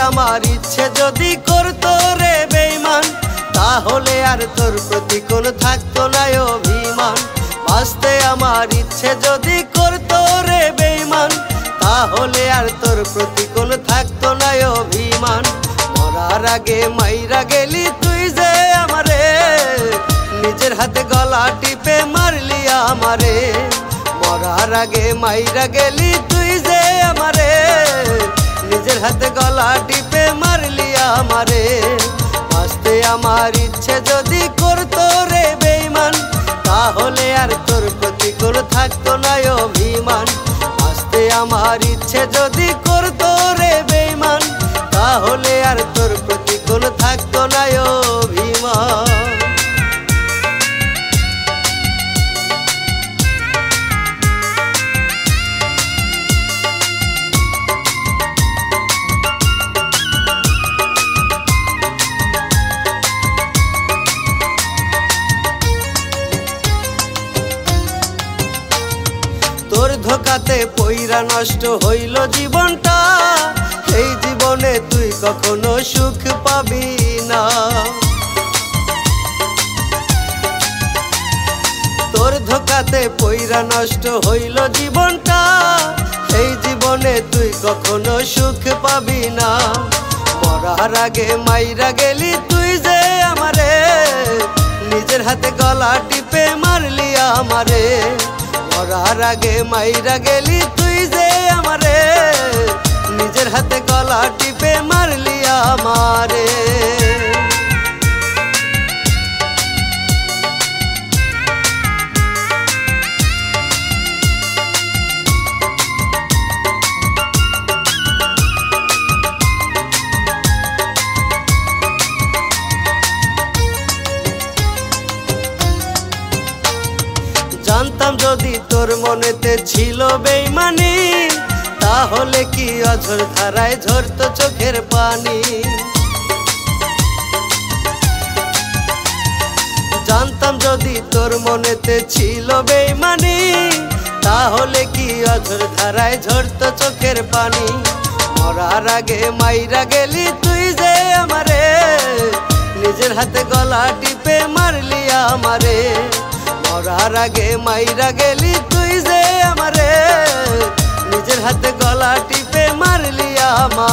আমার ইচ্ছে যদি করতো রে বেঈমান, তাহলে আর তোর প্রতি কোনো থাকতো না অভিমান। বাঁচতে আমার ইচ্ছে যদি করতো রে বেঈমান, তাহলে আর তোর প্রতি কোনো থাকতো না অভিমান। মরার আগে মাইরা গেলি তুই যে আমারে, নিজের হাতে গলা টিপে মারলি আমারে। মরার আগে মাইরা গেলি তুই যে আমারে, নিজের হাতে গলা টিপে মারলি আমারে। বাঁচতে আমার ইচ্ছে যদি করতো রে বেঈমান, তাহলে আর তোর প্রতি কোনো থাকতো না অভিমান। বাঁচতে আমার ইচ্ছে যদি করতো রে বেঈমান, তাহলে আর তোর প্রতি কোনো থাকতো না অভিমান। তোর ধোকাতে পইরা নষ্ট হইল জীবনটা, এই জীবনে তুই কখনো সুখ পাবি না। তোর ধোকাতে পইরা নষ্ট হইল জীবনটা, এই জীবনে তুই কখনো সুখ পাবি না। মরার আগে মাইরা গেলি তুই যে আমারে, নিজের হাতে গলা টিপে মারলি আমারে। মরার আগে মাইরা গেলি তুই যে আমারে, নিজের হাতে গলা টিপে মারলি আমারে। জানতাম যদি তোর মনেতে ছিল বেঈমানি, তাহলে কি অঝোর ধারায় ঝরতো চোখের পানি। জানতাম যদি তোর মনেতে ছিল বেঈমানি, তাহলে কি অঝোর ধারায় ঝরতো চোখের পানি। মরার আগে মাইরা গেলি তুই যে আমারে, নিজের হাতে গলা টিপে মারলি আমারে। মরার আগে মাইরা গেলি তুই যে আমারে, নিজের হাতে গলা টিপে মারলি আমারে।